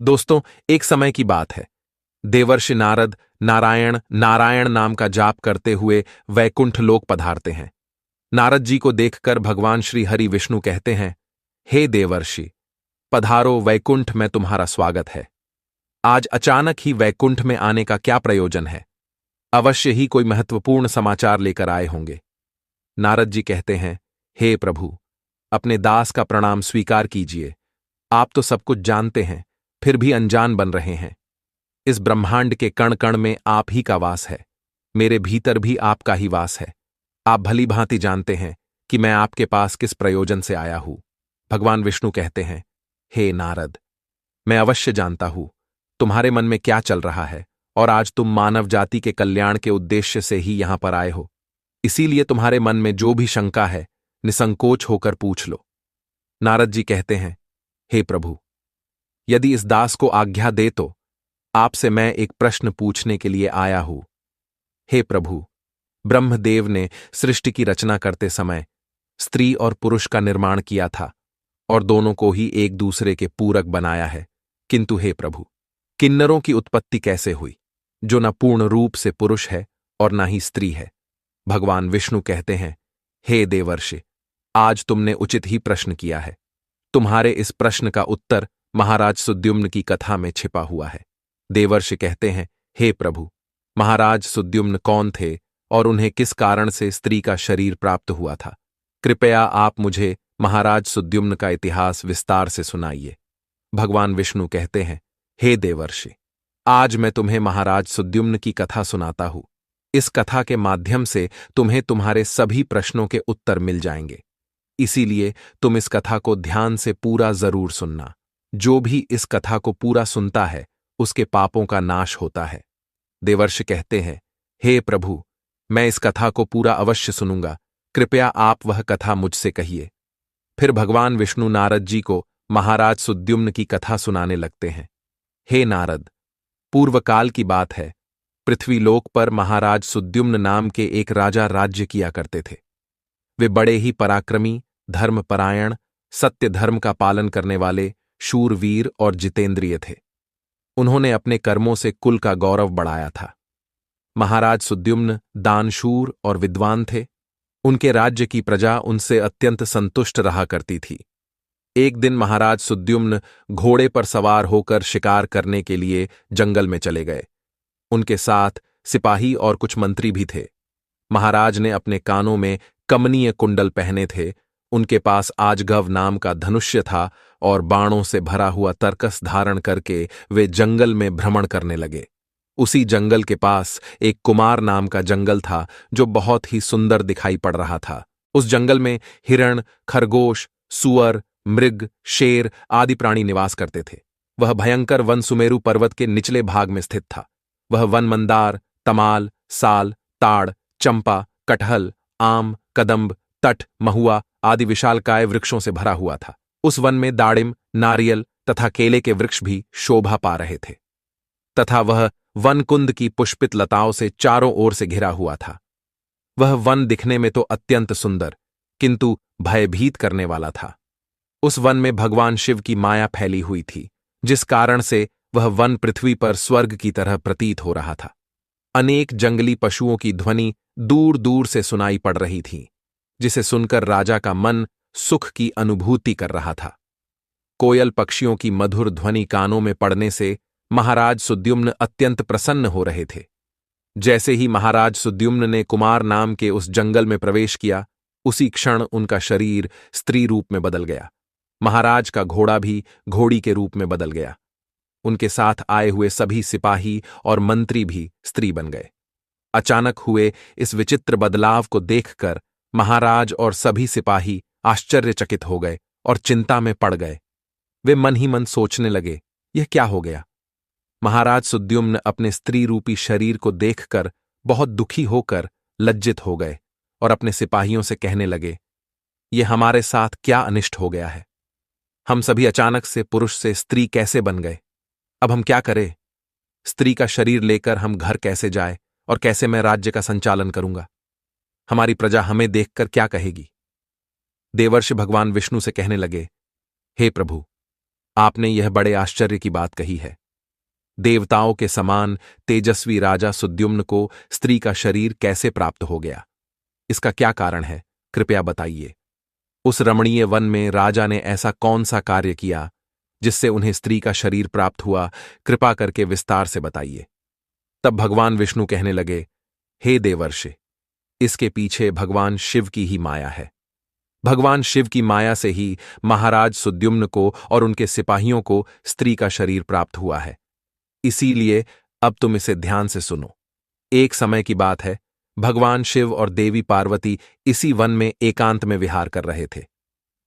दोस्तों, एक समय की बात है। देवर्षि नारद नारायण नारायण नाम का जाप करते हुए वैकुंठ लोक पधारते हैं। नारद जी को देखकर भगवान श्री हरि विष्णु कहते हैं, हे देवर्षि, पधारो वैकुंठ में, तुम्हारा स्वागत है। आज अचानक ही वैकुंठ में आने का क्या प्रयोजन है? अवश्य ही कोई महत्वपूर्ण समाचार लेकर आए होंगे। नारद जी कहते हैं, हे प्रभु, अपने दास का प्रणाम स्वीकार कीजिए। आप तो सब कुछ जानते हैं, फिर भी अनजान बन रहे हैं। इस ब्रह्मांड के कण कण में आप ही का वास है, मेरे भीतर भी आपका ही वास है। आप भली भांति जानते हैं कि मैं आपके पास किस प्रयोजन से आया हूं। भगवान विष्णु कहते हैं, हे नारद, मैं अवश्य जानता हूं तुम्हारे मन में क्या चल रहा है, और आज तुम मानव जाति के कल्याण के उद्देश्य से ही यहां पर आए हो। इसीलिए तुम्हारे मन में जो भी शंका है, निसंकोच होकर पूछ लो। नारद जी कहते हैं, हे प्रभु, यदि इस दास को आज्ञा दे तो आपसे मैं एक प्रश्न पूछने के लिए आया हूं। हे प्रभु, ब्रह्मदेव ने सृष्टि की रचना करते समय स्त्री और पुरुष का निर्माण किया था और दोनों को ही एक दूसरे के पूरक बनाया है। किंतु हे प्रभु, किन्नरों की उत्पत्ति कैसे हुई, जो न पूर्ण रूप से पुरुष है और न ही स्त्री है? भगवान विष्णु कहते हैं, हे देवर्षि, आज तुमने उचित ही प्रश्न किया है। तुम्हारे इस प्रश्न का उत्तर महाराज सुद्युम्न की कथा में छिपा हुआ है। देवर्षि कहते हैं, हे प्रभु, महाराज सुद्युम्न कौन थे और उन्हें किस कारण से स्त्री का शरीर प्राप्त हुआ था? कृपया आप मुझे महाराज सुद्युम्न का इतिहास विस्तार से सुनाइए। भगवान विष्णु कहते हैं, हे देवर्षि, आज मैं तुम्हें महाराज सुद्युम्न की कथा सुनाता हूं। इस कथा के माध्यम से तुम्हें तुम्हारे सभी प्रश्नों के उत्तर मिल जाएंगे। इसीलिए तुम इस कथा को ध्यान से पूरा जरूर सुनना। जो भी इस कथा को पूरा सुनता है, उसके पापों का नाश होता है। देवर्षि कहते हैं, हे प्रभु, मैं इस कथा को पूरा अवश्य सुनूंगा। कृपया आप वह कथा मुझसे कहिए। फिर भगवान विष्णु नारद जी को महाराज सुद्युम्न की कथा सुनाने लगते हैं। हे नारद, पूर्वकाल की बात है। पृथ्वीलोक पर महाराज सुद्युम्न नाम के एक राजा राज्य किया करते थे। वे बड़े ही पराक्रमी, धर्मपरायण, सत्य धर्म का पालन करने वाले, शूरवीर और जितेंद्रिय थे। उन्होंने अपने कर्मों से कुल का गौरव बढ़ाया था। महाराज सुद्युम्न दानशूर और विद्वान थे। उनके राज्य की प्रजा उनसे अत्यंत संतुष्ट रहा करती थी। एक दिन महाराज सुद्युम्न घोड़े पर सवार होकर शिकार करने के लिए जंगल में चले गए। उनके साथ सिपाही और कुछ मंत्री भी थे। महाराज ने अपने कानों में कमनीय कुंडल पहने थे। उनके पास आजगव नाम का धनुष्य था और बाणों से भरा हुआ तरकस धारण करके वे जंगल में भ्रमण करने लगे। उसी जंगल के पास एक कुमार नाम का जंगल था, जो बहुत ही सुंदर दिखाई पड़ रहा था। उस जंगल में हिरण, खरगोश, सुअर, मृग, शेर आदि प्राणी निवास करते थे। वह भयंकर वन सुमेरु पर्वत के निचले भाग में स्थित था। वह वन मंदार, तमाल, साल, ताड़, चंपा, कटहल, आम, कदंब, तट, महुआ आदि विशालकाय वृक्षों से भरा हुआ था। उस वन में दाड़िम, नारियल तथा केले के वृक्ष भी शोभा पा रहे थे, तथा वह वन कुंद की पुष्पित लताओं से चारों ओर से घिरा हुआ था। वह वन दिखने में तो अत्यंत सुंदर, किंतु भयभीत करने वाला था। उस वन में भगवान शिव की माया फैली हुई थी, जिस कारण से वह वन पृथ्वी पर स्वर्ग की तरह प्रतीत हो रहा था। अनेक जंगली पशुओं की ध्वनि दूर दूर से सुनाई पड़ रही थी, जिसे सुनकर राजा का मन सुख की अनुभूति कर रहा था। कोयल पक्षियों की मधुर ध्वनि कानों में पड़ने से महाराज सुद्युम्न अत्यंत प्रसन्न हो रहे थे। जैसे ही महाराज सुद्युम्न ने कुमार नाम के उस जंगल में प्रवेश किया, उसी क्षण उनका शरीर स्त्री रूप में बदल गया। महाराज का घोड़ा भी घोड़ी के रूप में बदल गया। उनके साथ आए हुए सभी सिपाही और मंत्री भी स्त्री बन गए। अचानक हुए इस विचित्र बदलाव को देखकर महाराज और सभी सिपाही आश्चर्यचकित हो गए और चिंता में पड़ गए। वे मन ही मन सोचने लगे, यह क्या हो गया? महाराज सुद्युम्न अपने स्त्री रूपी शरीर को देखकर बहुत दुखी होकर लज्जित हो गए और अपने सिपाहियों से कहने लगे, यह हमारे साथ क्या अनिष्ट हो गया है? हम सभी अचानक से पुरुष से स्त्री कैसे बन गए? अब हम क्या करें? स्त्री का शरीर लेकर हम घर कैसे जाए और कैसे मैं राज्य का संचालन करूंगा? हमारी प्रजा हमें देखकर क्या कहेगी? देवर्षि भगवान विष्णु से कहने लगे, हे प्रभु, आपने यह बड़े आश्चर्य की बात कही है। देवताओं के समान तेजस्वी राजा सुद्युम्न को स्त्री का शरीर कैसे प्राप्त हो गया? इसका क्या कारण है, कृपया बताइए। उस रमणीय वन में राजा ने ऐसा कौन सा कार्य किया जिससे उन्हें स्त्री का शरीर प्राप्त हुआ? कृपा करके विस्तार से बताइए। तब भगवान विष्णु कहने लगे, हे देवर्षि, इसके पीछे भगवान शिव की ही माया है। भगवान शिव की माया से ही महाराज सुद्युम्न को और उनके सिपाहियों को स्त्री का शरीर प्राप्त हुआ है। इसीलिए अब तुम इसे ध्यान से सुनो। एक समय की बात है, भगवान शिव और देवी पार्वती इसी वन में एकांत में विहार कर रहे थे।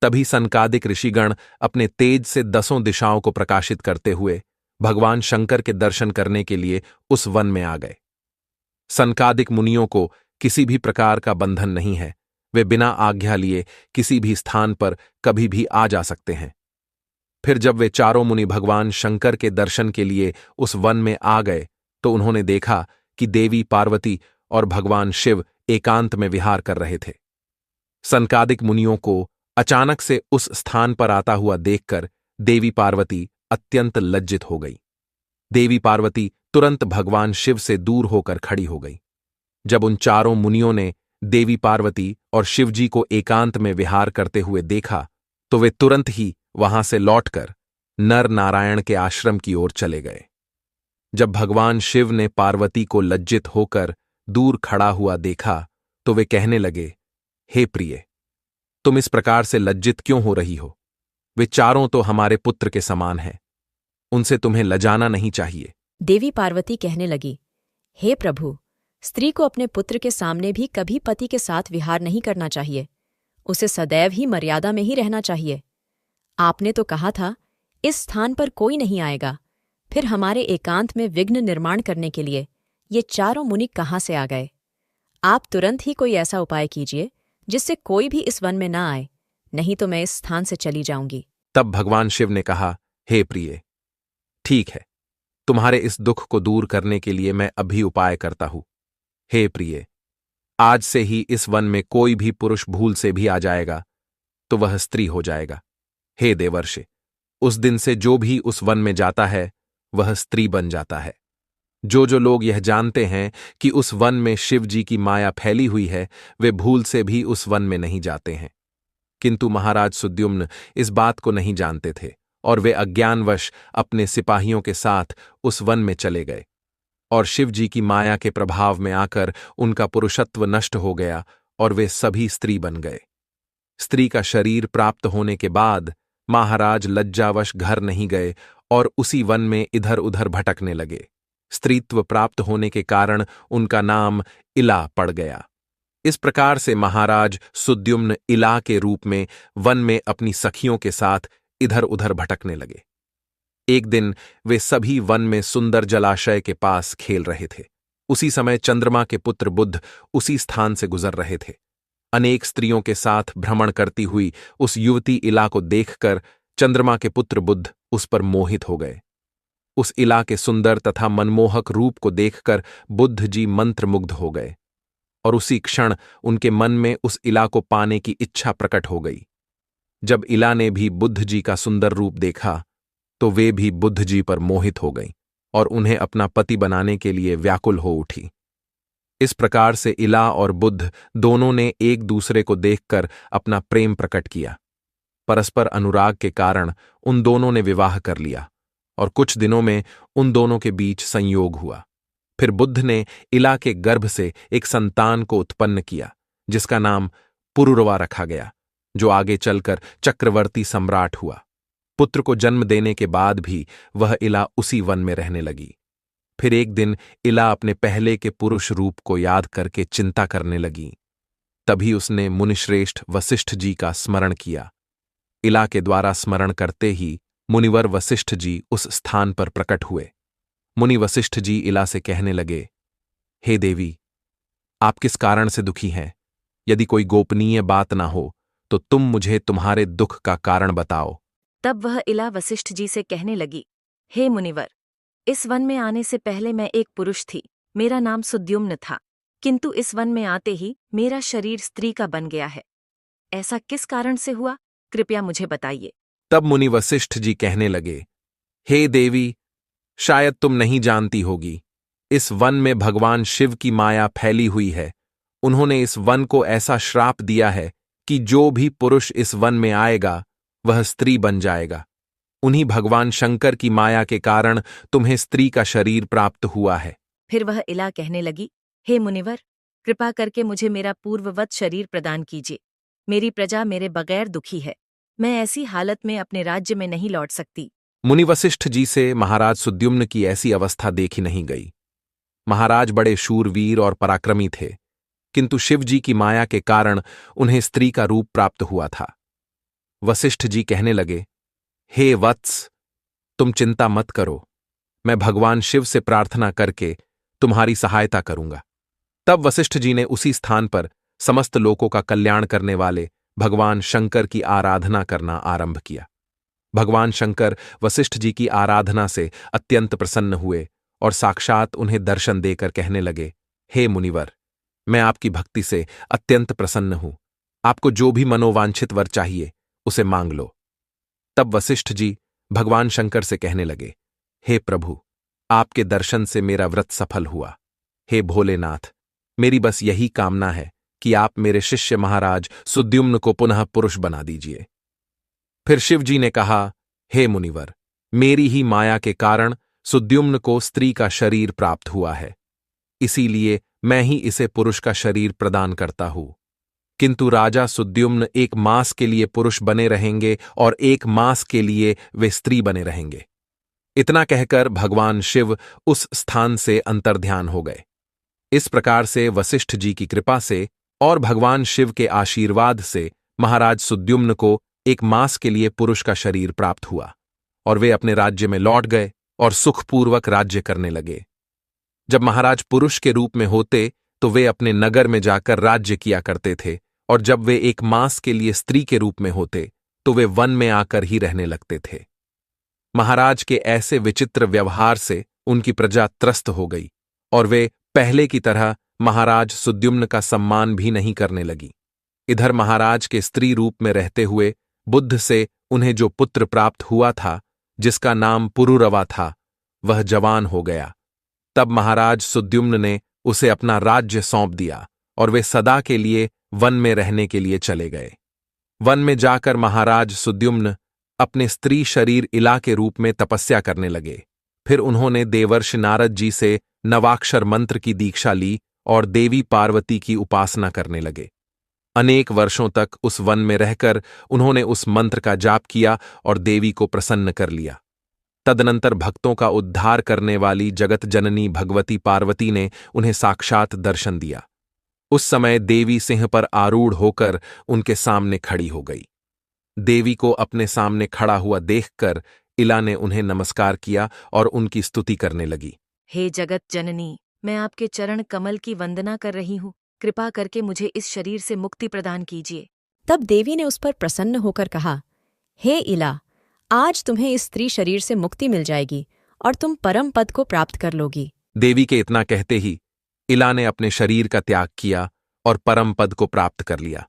तभी सनकादिक ऋषिगण अपने तेज से 10 दिशाओं को प्रकाशित करते हुए भगवान शंकर के दर्शन करने के लिए उस वन में आ गए। सनकादिक मुनियों को किसी भी प्रकार का बंधन नहीं है, वे बिना आज्ञा लिए किसी भी स्थान पर कभी भी आ जा सकते हैं। फिर जब वे चारों मुनि भगवान शंकर के दर्शन के लिए उस वन में आ गए तो उन्होंने देखा कि देवी पार्वती और भगवान शिव एकांत में विहार कर रहे थे। सनकादिक मुनियों को अचानक से उस स्थान पर आता हुआ देखकर देवी पार्वती अत्यंत लज्जित हो गई। देवी पार्वती तुरंत भगवान शिव से दूर होकर खड़ी हो गई। जब उन चारों मुनियों ने देवी पार्वती और शिवजी को एकांत में विहार करते हुए देखा तो वे तुरंत ही वहां से लौटकर नर नारायण के आश्रम की ओर चले गए। जब भगवान शिव ने पार्वती को लज्जित होकर दूर खड़ा हुआ देखा तो वे कहने लगे, हे प्रिय, तुम इस प्रकार से लज्जित क्यों हो रही हो? वे चारों तो हमारे पुत्र के समान हैं, उनसे तुम्हें लजाना नहीं चाहिए। देवी पार्वती कहने लगी, हे प्रभु, स्त्री को अपने पुत्र के सामने भी कभी पति के साथ विहार नहीं करना चाहिए। उसे सदैव ही मर्यादा में ही रहना चाहिए। आपने तो कहा था इस स्थान पर कोई नहीं आएगा, फिर हमारे एकांत में विघ्न निर्माण करने के लिए ये चारों मुनि कहाँ से आ गए? आप तुरंत ही कोई ऐसा उपाय कीजिए जिससे कोई भी इस वन में ना आए, नहीं तो मैं इस स्थान से चली जाऊंगी। तब भगवान शिव ने कहा, हे प्रिय, ठीक है, तुम्हारे इस दुख को दूर करने के लिए मैं अभी उपाय करता हूं। हे प्रिय, आज से ही इस वन में कोई भी पुरुष भूल से भी आ जाएगा तो वह स्त्री हो जाएगा। हे देवर्षि, उस दिन से जो भी उस वन में जाता है वह स्त्री बन जाता है। जो जो लोग यह जानते हैं कि उस वन में शिव जी की माया फैली हुई है, वे भूल से भी उस वन में नहीं जाते हैं। किंतु महाराज सुद्युम्न इस बात को नहीं जानते थे और वे अज्ञानवश अपने सिपाहियों के साथ उस वन में चले गए और शिव जी की माया के प्रभाव में आकर उनका पुरुषत्व नष्ट हो गया और वे सभी स्त्री बन गए। स्त्री का शरीर प्राप्त होने के बाद महाराज लज्जावश घर नहीं गए और उसी वन में इधर उधर भटकने लगे। स्त्रीत्व प्राप्त होने के कारण उनका नाम इला पड़ गया। इस प्रकार से महाराज सुद्युम्न इला के रूप में वन में अपनी सखियों के साथ इधर उधर भटकने लगे। एक दिन वे सभी वन में सुंदर जलाशय के पास खेल रहे थे। उसी समय चंद्रमा के पुत्र बुध उसी स्थान से गुजर रहे थे। अनेक स्त्रियों के साथ भ्रमण करती हुई उस युवती इला को देखकर चंद्रमा के पुत्र बुध उस पर मोहित हो गए। उस इला के सुंदर तथा मनमोहक रूप को देखकर बुद्ध जी मंत्रमुग्ध हो गए और उसी क्षण उनके मन में उस इला को पाने की इच्छा प्रकट हो गई। जब इला ने भी बुद्ध जी का सुंदर रूप देखा तो वे भी बुद्ध जी पर मोहित हो गईं और उन्हें अपना पति बनाने के लिए व्याकुल हो उठी। इस प्रकार से इला और बुद्ध दोनों ने एक दूसरे को देखकर अपना प्रेम प्रकट किया। परस्पर अनुराग के कारण उन दोनों ने विवाह कर लिया और कुछ दिनों में उन दोनों के बीच संयोग हुआ। फिर बुद्ध ने इला के गर्भ से एक संतान को उत्पन्न किया जिसका नाम पुरुरवा रखा गया, जो आगे चलकर चक्रवर्ती सम्राट हुआ। पुत्र को जन्म देने के बाद भी वह इला उसी वन में रहने लगी। फिर एक दिन इला अपने पहले के पुरुष रूप को याद करके चिंता करने लगी। तभी उसने मुनिश्रेष्ठ वशिष्ठ जी का स्मरण किया। इला के द्वारा स्मरण करते ही मुनिवर वशिष्ठ जी उस स्थान पर प्रकट हुए। मुनि वशिष्ठ जी इला से कहने लगे, हे देवी, आप किस कारण से दुखी हैं? यदि कोई गोपनीय बात ना हो तो तुम मुझे तुम्हारे दुख का कारण बताओ। तब वह इला वशिष्ठ जी से कहने लगी, हे मुनिवर, इस वन में आने से पहले मैं एक पुरुष थी, मेरा नाम सुद्युम्न था, किंतु इस वन में आते ही मेरा शरीर स्त्री का बन गया है। ऐसा किस कारण से हुआ, कृपया मुझे बताइए। तब मुनि वशिष्ठ जी कहने लगे, हे देवी, शायद तुम नहीं जानती होगी, इस वन में भगवान शिव की माया फैली हुई है। उन्होंने इस वन को ऐसा श्राप दिया है कि जो भी पुरुष इस वन में आएगा वह स्त्री बन जाएगा। उन्हीं भगवान शंकर की माया के कारण तुम्हें स्त्री का शरीर प्राप्त हुआ है। फिर वह इला कहने लगी, हे मुनिवर, कृपा करके मुझे मेरा पूर्ववत शरीर प्रदान कीजिए। मेरी प्रजा मेरे बगैर दुखी है। मैं ऐसी हालत में अपने राज्य में नहीं लौट सकती। मुनि वशिष्ठ जी से महाराज सुद्युम्न की ऐसी अवस्था देखी नहीं गई। महाराज बड़े शूरवीर और पराक्रमी थे, किंतु शिव जी की माया के कारण उन्हें स्त्री का रूप प्राप्त हुआ था। वशिष्ठ जी कहने लगे, हे वत्स, तुम चिंता मत करो, मैं भगवान शिव से प्रार्थना करके तुम्हारी सहायता करूंगा। तब वशिष्ठ जी ने उसी स्थान पर समस्त लोकों का कल्याण करने वाले भगवान शंकर की आराधना करना आरंभ किया। भगवान शंकर वशिष्ठ जी की आराधना से अत्यंत प्रसन्न हुए और साक्षात उन्हें दर्शन देकर कहने लगे, हे मुनिवर, मैं आपकी भक्ति से अत्यंत प्रसन्न हूं। आपको जो भी मनोवांछित वर चाहिए उसे मांग लो। तब वशिष्ठ जी भगवान शंकर से कहने लगे, हे प्रभु, आपके दर्शन से मेरा व्रत सफल हुआ। हे भोलेनाथ, मेरी बस यही कामना है कि आप मेरे शिष्य महाराज सुद्युम्न को पुनः पुरुष बना दीजिए। फिर शिव जी ने कहा, हे मुनिवर, मेरी ही माया के कारण सुद्युम्न को स्त्री का शरीर प्राप्त हुआ है, इसीलिए मैं ही इसे पुरुष का शरीर प्रदान करता हूं। किंतु राजा सुद्युम्न 1 मास के लिए पुरुष बने रहेंगे और 1 मास के लिए वे स्त्री बने रहेंगे। इतना कहकर भगवान शिव उस स्थान से अंतर्ध्यान हो गए। इस प्रकार से वशिष्ठ जी की कृपा से और भगवान शिव के आशीर्वाद से महाराज सुद्युम्न को 1 मास के लिए पुरुष का शरीर प्राप्त हुआ और वे अपने राज्य में लौट गए और सुखपूर्वक राज्य करने लगे। जब महाराज पुरुष के रूप में होते तो वे अपने नगर में जाकर राज्य किया करते थे, और जब वे 1 मास के लिए स्त्री के रूप में होते तो वे वन में आकर ही रहने लगते थे। महाराज के ऐसे विचित्र व्यवहार से उनकी प्रजा त्रस्त हो गई और वे पहले की तरह महाराज सुद्युम्न का सम्मान भी नहीं करने लगी। इधर महाराज के स्त्री रूप में रहते हुए बुद्ध से उन्हें जो पुत्र प्राप्त हुआ था, जिसका नाम पुरुरवा था, वह जवान हो गया। तब महाराज सुद्युम्न ने उसे अपना राज्य सौंप दिया और वे सदा के लिए वन में रहने के लिए चले गए। वन में जाकर महाराज सुद्युम्न अपने स्त्री शरीर इला के रूप में तपस्या करने लगे। फिर उन्होंने देवर्षि नारद जी से नवाक्षर मंत्र की दीक्षा ली और देवी पार्वती की उपासना करने लगे। अनेक वर्षों तक उस वन में रहकर उन्होंने उस मंत्र का जाप किया और देवी को प्रसन्न कर लिया। तदनंतर भक्तों का उद्धार करने वाली जगत जननी भगवती पार्वती ने उन्हें साक्षात दर्शन दिया। उस समय देवी सिंह पर आरूढ़ होकर उनके सामने खड़ी हो गई। देवी को अपने सामने खड़ा हुआ देखकर इला ने उन्हें नमस्कार किया और उनकी स्तुति करने लगी। हे जगत जननी, मैं आपके चरण कमल की वंदना कर रही हूँ। कृपा करके मुझे इस शरीर से मुक्ति प्रदान कीजिए। तब देवी ने उस पर प्रसन्न होकर कहा, हे इला, आज तुम्हें इस स्त्री शरीर से मुक्ति मिल जाएगी और तुम परम पद को प्राप्त कर लोगी। देवी के इतना कहते ही इला ने अपने शरीर का त्याग किया और परम पद को प्राप्त कर लिया।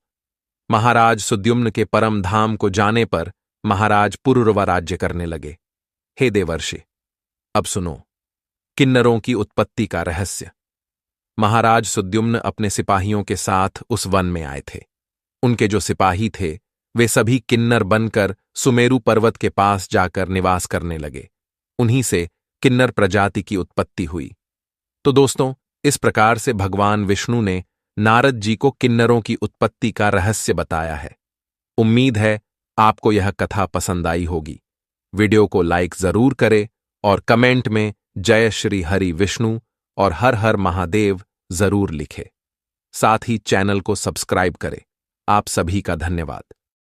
महाराज सुद्युम्न के परम धाम को जाने पर महाराज पुरुरवा राज्य करने लगे। हे देवर्षि, अब सुनो किन्नरों की उत्पत्ति का रहस्य। महाराज सुद्युम्न अपने सिपाहियों के साथ उस वन में आए थे। उनके जो सिपाही थे वे सभी किन्नर बनकर सुमेरु पर्वत के पास जाकर निवास करने लगे। उन्हीं से किन्नर प्रजाति की उत्पत्ति हुई। तो दोस्तों, इस प्रकार से भगवान विष्णु ने नारद जी को किन्नरों की उत्पत्ति का रहस्य बताया है। उम्मीद है आपको यह कथा पसंद आई होगी। वीडियो को लाइक जरूर करें और कमेंट में जय श्री हरि विष्णु और हर हर महादेव जरूर लिखें। साथ ही चैनल को सब्सक्राइब करें। आप सभी का धन्यवाद।